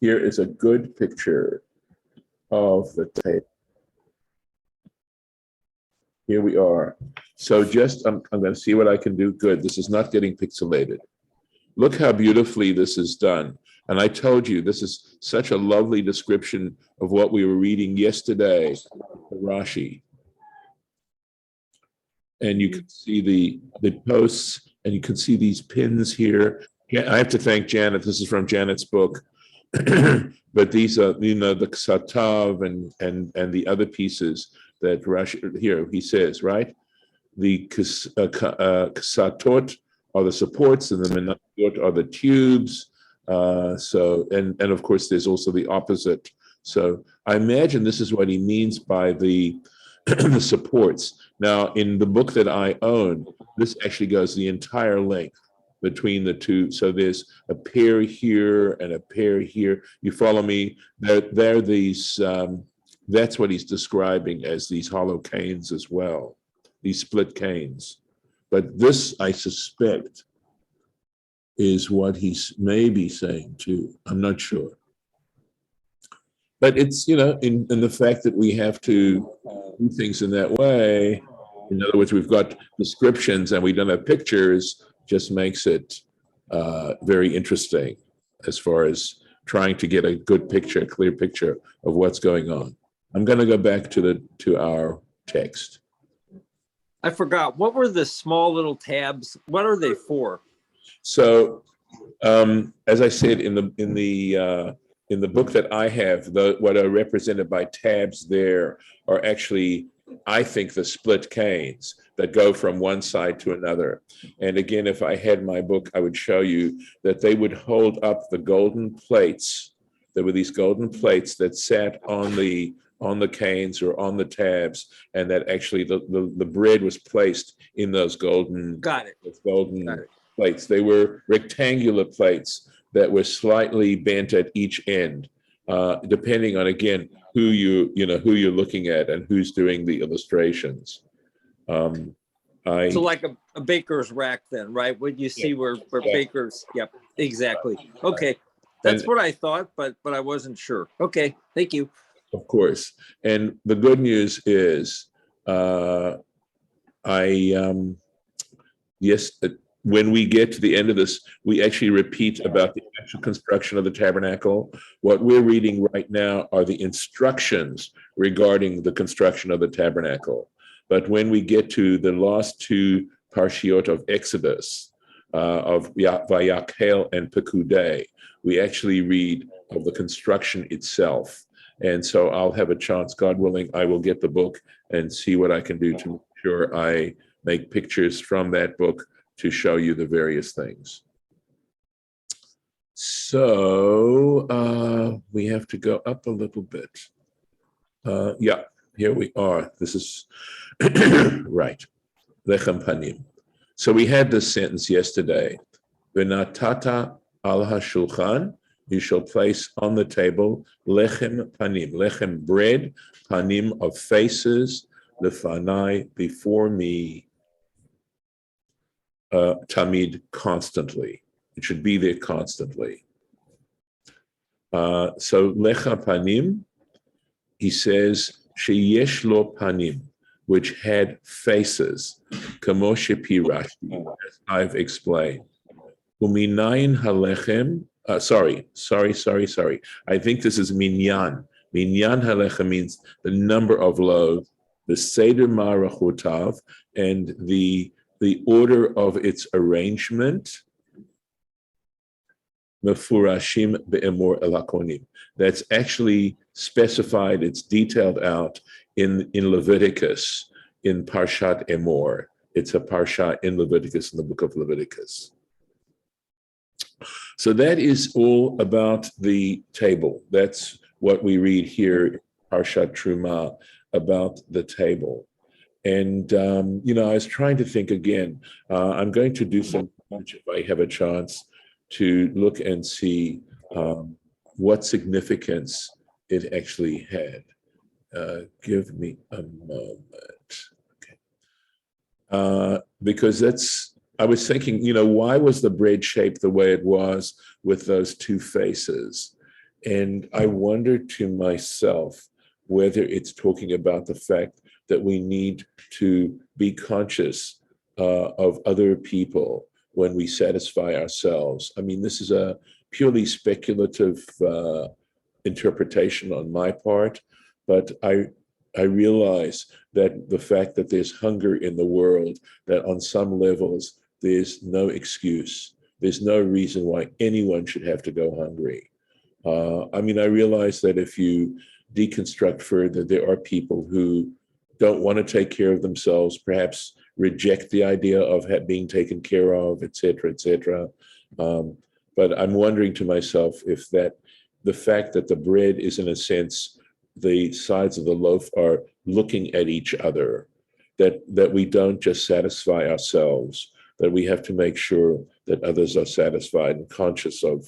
here is a good picture of the table. Here we are. So I'm going to see what I can do. Good. This is not getting pixelated. Look how beautifully this is done. And I told you, this is such a lovely description of what we were reading yesterday, Rashi. And you can see the posts, and you can see these pins here. Yeah, I have to thank Janet. This is from Janet's book. But these are, the ksatav and the other pieces that Rashi, here he says, right? The ksatot are the supports, and the menachot are the tubes. And of course, there's also the opposite. So I imagine this is what he means by the the supports. Now, in the book that I own, this actually goes the entire length between the two. So there's a pair here and a pair here. You follow me? They're these, that's what he's describing as these hollow canes as well, these split canes. But this, I suspect, is what he's maybe saying too. I'm not sure. But it's, in the fact that we have to do things in that way, in other words, we've got descriptions and we don't have pictures, just makes it very interesting as far as trying to get a good picture, a clear picture of what's going on. I'm going to go back to our text. I forgot, what were the small little tabs? What are they for? So, as I said in the book that I have, what are represented by tabs there are actually, I think, the split canes that go from one side to another. And again, if I had my book, I would show you that they would hold up the golden plates. There were these golden plates that sat on the canes or on the tabs, and that actually the bread was placed in those golden. Got it. Plates. They were rectangular plates that were slightly bent at each end, depending on, again, who you're looking at and who's doing the illustrations. So like a baker's rack then, right? What you see where bakers, yep, exactly. Okay, that's what I thought, but I wasn't sure. Okay, thank you. Of course. And the good news is, when we get to the end of this, we actually repeat about the actual construction of the tabernacle. What we're reading right now are the instructions regarding the construction of the tabernacle. But when we get to the last two parshiot of Exodus, of Vayakhel and Pekudei, we actually read of the construction itself. And so I'll have a chance, God willing, I will get the book and see what I can do to make sure I make pictures from that book to show you the various things. So we have to go up a little bit. Yeah, here we are. This is right. Lechem panim. So we had this sentence yesterday. V'natata al hashulchan, you shall place on the table lechem panim, lechem bread, panim of faces, lefanai, before me. Tamid, constantly. It should be there constantly. So lecha panim, he says, sheyesh lo panim, which had faces, kamo shepirashti, as I've explained. Uminayin halechem, sorry. I think this is minyan. Minyan halechem means the number of loaves, the seder marachotav, and the order of its arrangement, mefurashim be'emor elakonim. That's actually specified, it's detailed out in Leviticus, in Parshat Emor. It's a parsha in Leviticus, in the book of Leviticus. So that is all about the table. That's what we read here in Parshat Truma about the table. And, I was trying to think again. I'm going to do some, if I have a chance, to look and see what significance it actually had. Give me a moment. Okay. Because I was thinking, why was the bread shaped the way it was with those two faces? And I wonder to myself whether it's talking about the fact that we need to be conscious of other people when we satisfy ourselves. I mean, this is a purely speculative interpretation on my part, but I realize that the fact that there's hunger in the world, that on some levels, there's no excuse. There's no reason why anyone should have to go hungry. I mean, I realize that if you deconstruct further, there are people who don't want to take care of themselves, perhaps reject the idea of being taken care of, et cetera, et cetera. But I'm wondering to myself if that the fact that the bread is, in a sense, the sides of the loaf are looking at each other, that we don't just satisfy ourselves, that we have to make sure that others are satisfied and conscious of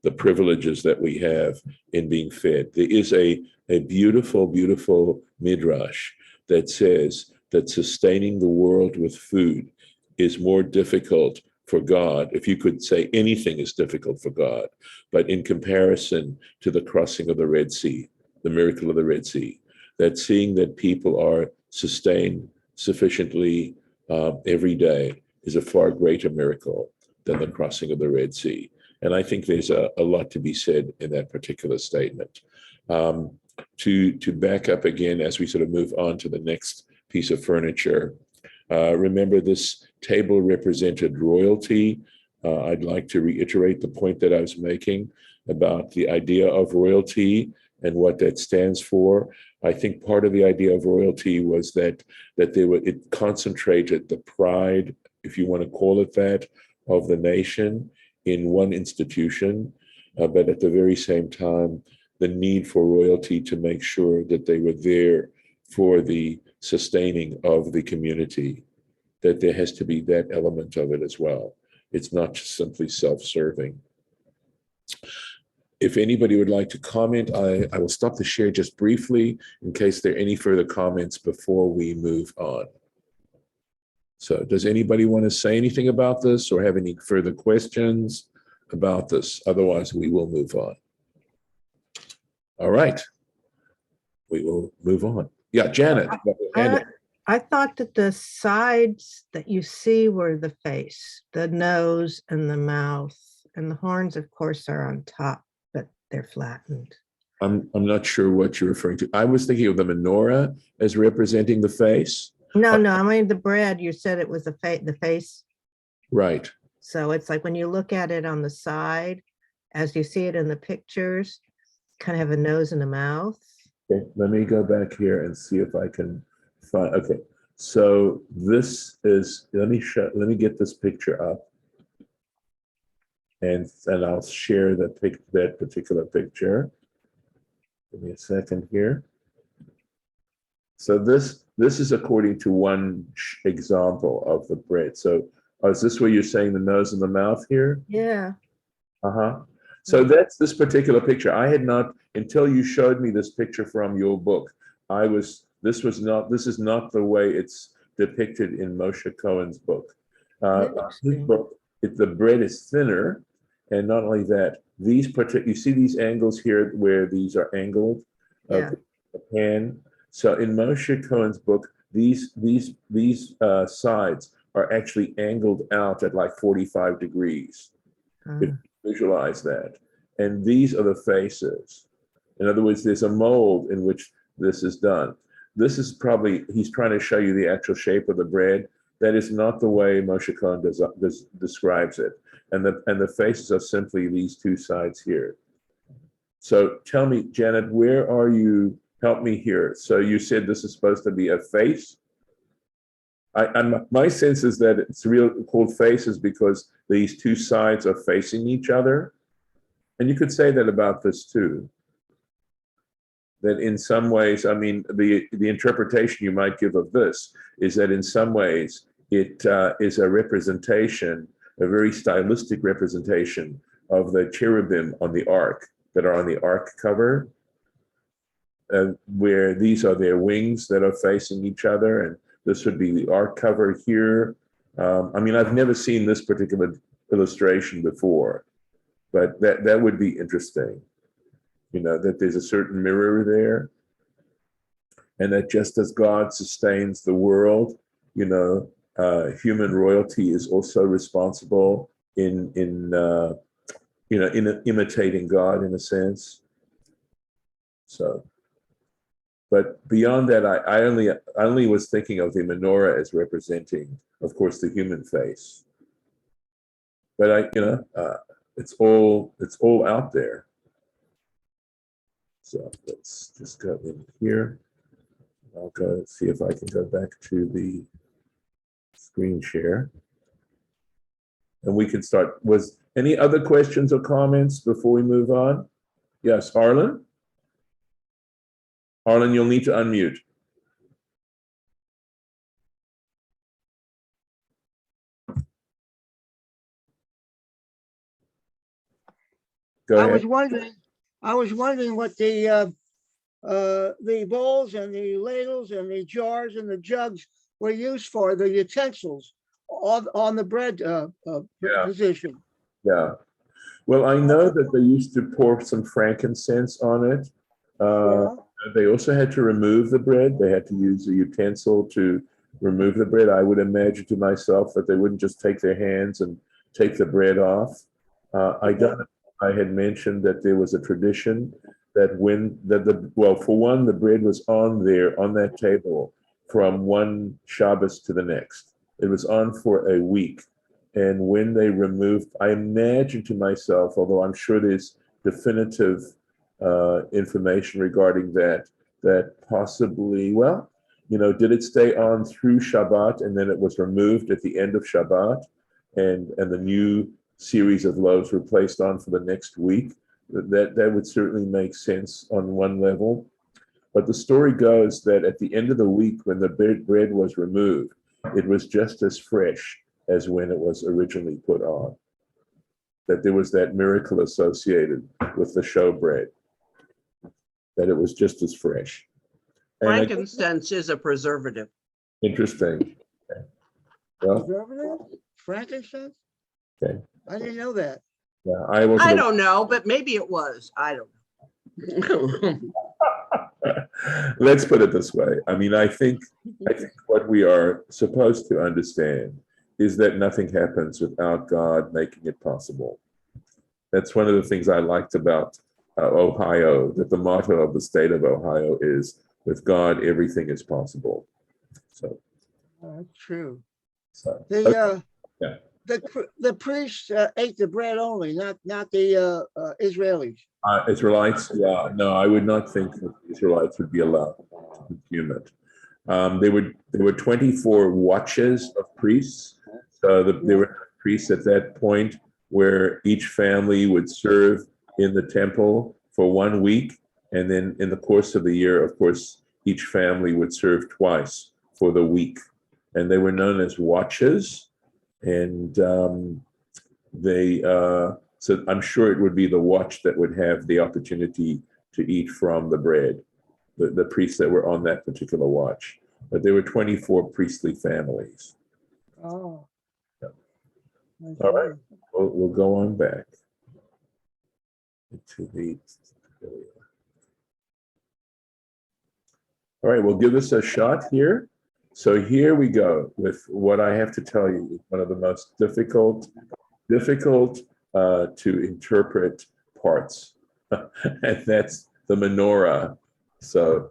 the privileges that we have in being fed. There is a beautiful, beautiful midrash that says that sustaining the world with food is more difficult for God, if you could say anything is difficult for God, but in comparison to the crossing of the Red Sea, the miracle of the Red Sea, that seeing that people are sustained sufficiently every day is a far greater miracle than the crossing of the Red Sea. And I think there's a lot to be said in that particular statement. To back up again as we sort of move on to the next piece of furniture, remember this table represented royalty. I'd like to reiterate the point that I was making about the idea of royalty and what that stands for. I think part of the idea of royalty was that it concentrated the pride, if you want to call it that, of the nation in one institution, but at the very same time, the need for royalty to make sure that they were there for the sustaining of the community, that there has to be that element of it as well. It's not just simply self-serving. If anybody would like to comment, I will stop the share just briefly in case there are any further comments before we move on. So does anybody want to say anything about this or have any further questions about this? Otherwise, we will move on. All right. We will move on. Yeah, Janet. I thought that the sides that you see were the face, the nose and the mouth, and the horns, of course, are on top, but they're flattened. I'm not sure what you're referring to. I was thinking of the menorah as representing the face. No, I mean the bread, you said it was the face. Right. So it's like when you look at it on the side, as you see it in the pictures, kind of have a nose and a mouth. Okay, let me go back here and see if I can find. Okay, so this is, let me get this picture up, and I'll share that particular picture. Give me a second here. So this is according to one example of the bread. So is this where you're saying the nose and the mouth here? Yeah. So that's this particular picture. I had not, until you showed me this picture from your book, this is not the way it's depicted in Moshe Cohen's book. His book, the bread is thinner, and not only that, you see these angles here where these are angled, the pan. So in Moshe Cohen's book, these sides are actually angled out at like 45 degrees. Visualize that. And these are the faces. In other words, there's a mold in which this is done. This is probably, he's trying to show you the actual shape of the bread. That is not the way Moshe Cohen describes it. And the faces are simply these two sides here. So tell me, Janet, where are you? Help me here. So you said this is supposed to be a face? My sense is that it's called faces because these two sides are facing each other. And you could say that about this too. That in some ways, I mean, the interpretation you might give of this is that in some ways it is a representation, a very stylistic representation of the cherubim on the ark that are on the ark cover, where these are their wings that are facing each other, and this would be the ark cover here. I mean, I've never seen this particular illustration before, but that would be interesting. that there's a certain mirror there, and that just as God sustains the world, human royalty is also responsible in imitating God in a sense. So, but beyond that, I only was thinking of the menorah as representing, of course, the human face. But it's all out there. So let's just go in here. I'll go see if I can go back to the screen share. And we can start. Was any other questions or comments before we move on? Yes, Harlan? Harlan, you'll need to unmute. Go ahead. I was wondering what the bowls and the ladles and the jars and the jugs were used for, the utensils on the bread position. Yeah. Well, I know that they used to pour some frankincense on it. They also had to remove the bread. They had to use a utensil to remove the bread. I would imagine to myself that they wouldn't just take their hands and take the bread off. I had mentioned that there was a tradition that for one, the bread was on that table from one Shabbos to the next. It was on for a week. And when they removed, I imagine to myself, although I'm sure there's definitive information regarding that possibly, did it stay on through Shabbat and then it was removed at the end of Shabbat and the new series of loaves were placed on for the next week? That would certainly make sense on one level. But the story goes that at the end of the week, when the bread was removed, it was just as fresh as when it was originally put on. That there was that miracle associated with the showbread, that it was just as fresh. Frankincense is a preservative. Interesting. Okay. Well, Preservative? Frankincense? Okay. I didn't know that. Yeah, I don't know, but maybe it was. I don't know. Let's put it this way. I mean, I think what we are supposed to understand is that nothing happens without God making it possible. That's one of the things I liked about Ohio, that the motto of the state of Ohio is, with God, everything is possible. So That's true. So, the priests ate the bread only, not the Israelis. Israelites, yeah, no, I would not think that Israelites would be allowed to consume it. There were 24 watches of priests. So there were priests at that point where each family would serve in the temple for 1 week. And then in the course of the year, of course, each family would serve twice for the week. And they were known as watches. And so I'm sure it would be the watch that would have the opportunity to eat from the bread, the priests that were on that particular watch. But there were 24 priestly families. Oh. Yeah. All right, we'll go on back to the. All right, we'll give this a shot here. So here we go with what I have to tell you, one of the most difficult to interpret parts, and that's the menorah. So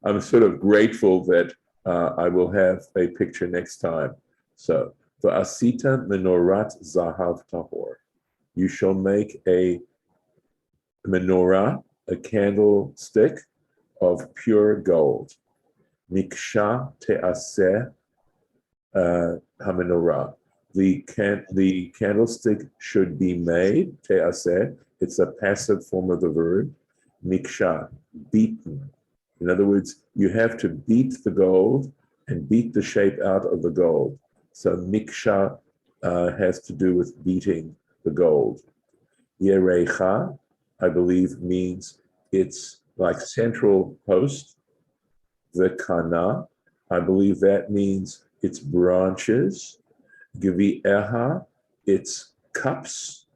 I'm sort of grateful that I will have a picture next time. So the asita menorat zahav tahor. You shall make a menorah, a candlestick of pure gold. Miksha te'aseh hamenorah. The candlestick should be made, te'aseh. It's a passive form of the verb. Miksha, beaten. In other words, you have to beat the gold and beat the shape out of the gold. So miksha has to do with beating the gold. Yerecha, I believe, means it's like central post. The kana, I believe that means it's branches. Gevi'eha, it's cups.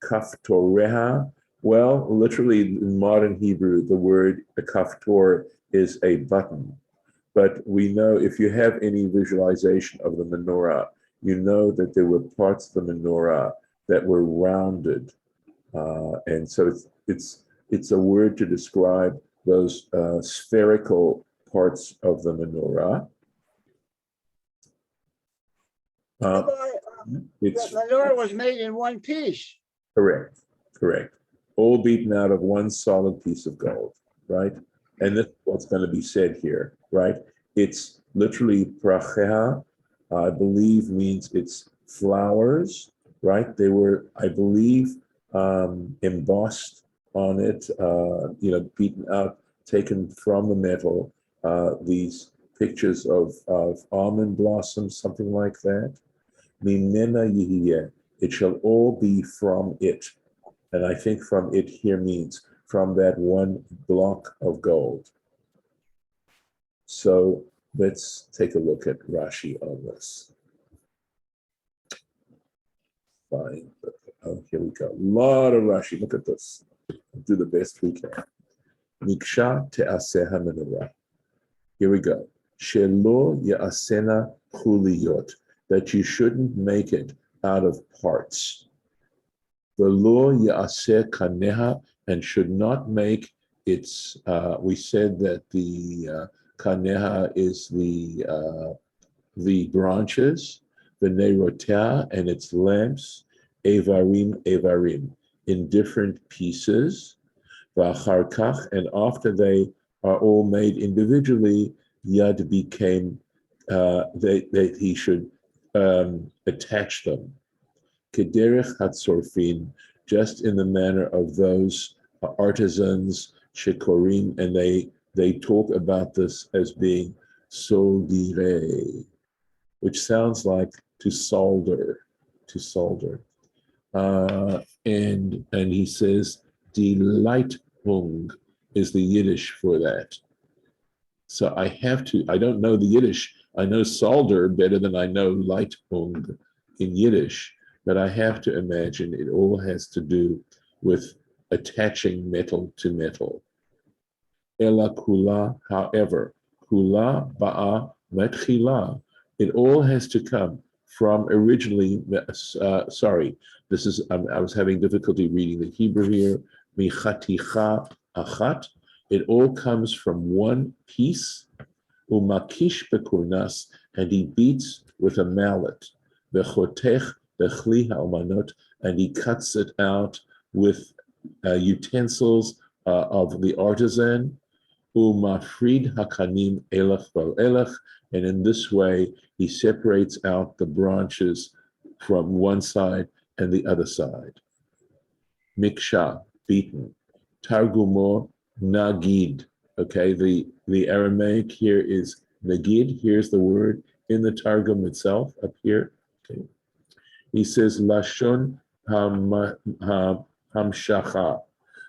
Kaftoreha, Well, literally in modern Hebrew, the word a kaftor is a button. But we know if you have any visualization of the menorah, you know that there were parts of the menorah that were rounded. And so it's a word to describe those spherical parts of the menorah. It's The menorah was made in one piece. correct, all beaten out of one solid piece of gold, right? And this is what's going to be said here, right? It's literally pracheha, I believe means it's flowers, right? They were, I believe, embossed on it, beaten out, taken from the metal, these pictures of almond blossoms, something like that. Mimena yihiyeh, it shall all be from it. And I think from it here means from that one block of gold. So let's take a look at Rashi on this. Fine. Oh, here we go. A lot of Rashi. Look at this. We'll do the best we can. Miksha te'aseh menorah. Here we go. Shelo ya'asena chuliyot. That you shouldn't make it out of parts. Velo ya'aseh kaneha, and should not make its, we said that the kaneha is the branches, the nerotea and its lamps, evarim, in different pieces, v'acharkach, and after they are all made individually, yad became, that he should attach them. Kederech hatzorfin, just in the manner of those artisans, shekorim, and they talk about this as being soldire, which sounds like to solder. And he says Delightung is the Yiddish for that. So I don't know the Yiddish. I know solder better than I know Leitung in Yiddish, but I have to imagine it all has to do with attaching metal to metal. Ela kula, however, kula ba'a metchila. It all has to come from originally, this is, I was having difficulty reading the Hebrew here, michaticha achat. It all comes from one piece, umakish bekurnas, and he beats with a mallet, vechotech bechli ha'omanot, and he cuts it out with utensils of the artisan, umafrid hakanim elach vel elach, and in this way he separates out the branches from one side and the other side. Miksha, beaten. Targumo, nagid. Okay, the Aramaic here is nagid. Here's the word in the Targum itself up here. Okay. He says lashon hamshacha.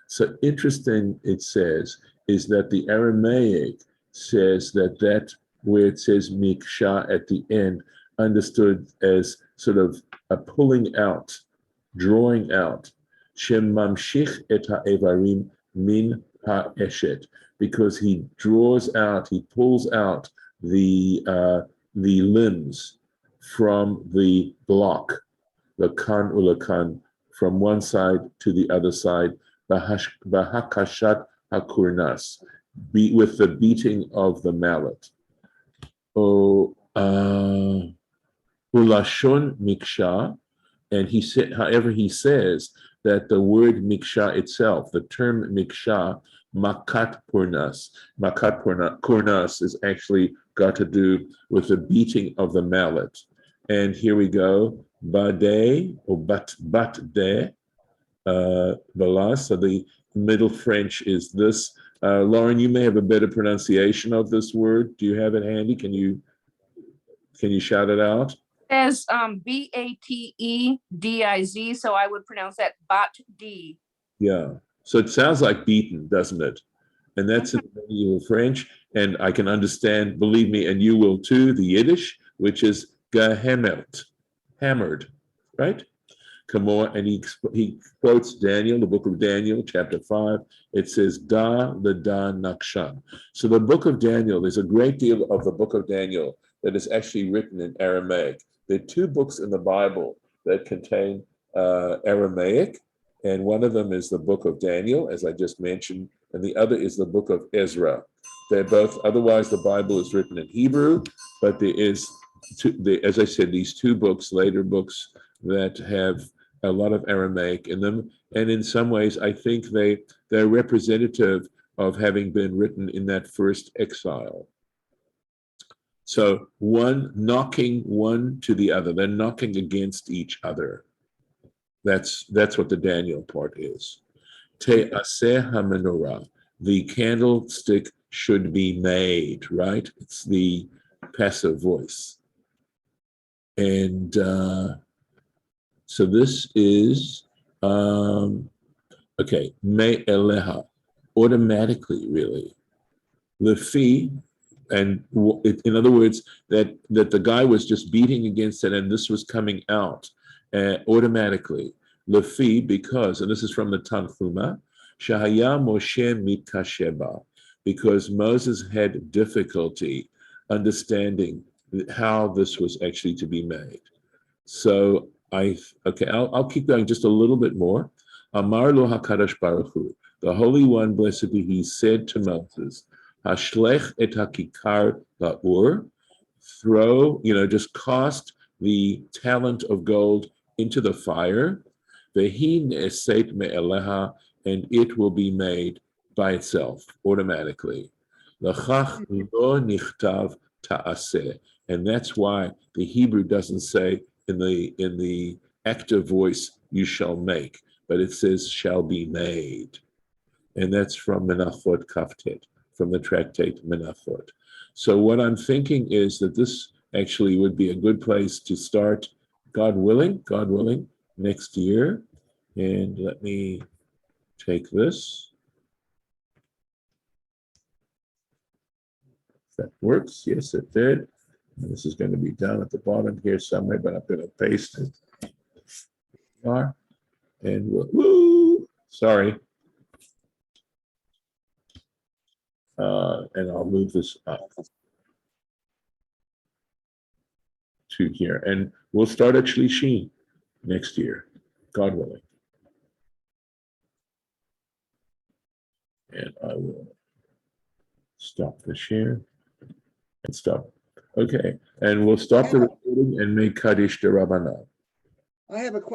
So interesting, it says, is that the Aramaic says that where it says miksha at the end, understood as sort of a pulling out, drawing out, shem mamshich et ha'evarim min ha'eshet, because he draws out, he pulls out the limbs from the block, the kan ulakan, from one side to the other side, bahakashat hakurnas, with the beating of the mallet. Ulashon miksha, and he said, however, he says that the word miksha itself, the term miksha, makat purnas is actually got to do with the beating of the mallet. And here we go, bade or bat de, balas. So the Middle French is this. Lauren, you may have a better pronunciation of this word. Do you have it handy? Can you shout it out? It says Batediz, so I would pronounce that bat D. Yeah. So it sounds like beaten, doesn't it? And that's in the medieval French. And I can understand, believe me, and you will too, the Yiddish, which is gehemmert, hammered, right? and he quotes Daniel, the book of Daniel, chapter 5. It says, Da Leda Nakshan. So the book of Daniel, there's a great deal of the book of Daniel that is actually written in Aramaic. There are 2 books in the Bible that contain Aramaic, and one of them is the book of Daniel, as I just mentioned, and the other is the book of Ezra. They're both, otherwise the Bible is written in Hebrew, but there is, as I said, these 2 books, later books, that have a lot of Aramaic in them. And in some ways, I think they're representative of having been written in that first exile. So one knocking one to the other, they're knocking against each other. That's what the Daniel part is. Te'aseh hamenorah, the candlestick should be made, right? It's the passive voice. And so this is, okay, me eleha, automatically, really. Lefi, and in other words, that the guy was just beating against it and this was coming out automatically. Lefi, because, and this is from the Tanchuma, Shahaya Moshe Mitkasheba, because Moses had difficulty understanding how this was actually to be made. So I'll keep going just a little bit more. Amar lo HaKadosh Baruch Hu, the Holy One, blessed be He, said to Moses, Hashlech et hakikar la'ur, throw, just cast the talent of gold into the fire, vehi ne'eset me'eleha, and it will be made by itself, automatically. L'chach lo nichtav ta'aseh, and that's why the Hebrew doesn't say in the active voice, you shall make, but it says shall be made. And that's from Menachot Kaftet, from the tractate Menachot. So what I'm thinking is that this actually would be a good place to start, God willing, next year. And let me take this. That works. Yes, it did. And this is going to be down at the bottom here somewhere, but I'm going to paste it. And woo, sorry. And I'll move this up to here. And we'll start at Shlishi next year, God willing. And I will stop the share and stop. Okay, and we'll stop the recording and make Kaddish de Rabbanan. I have a question.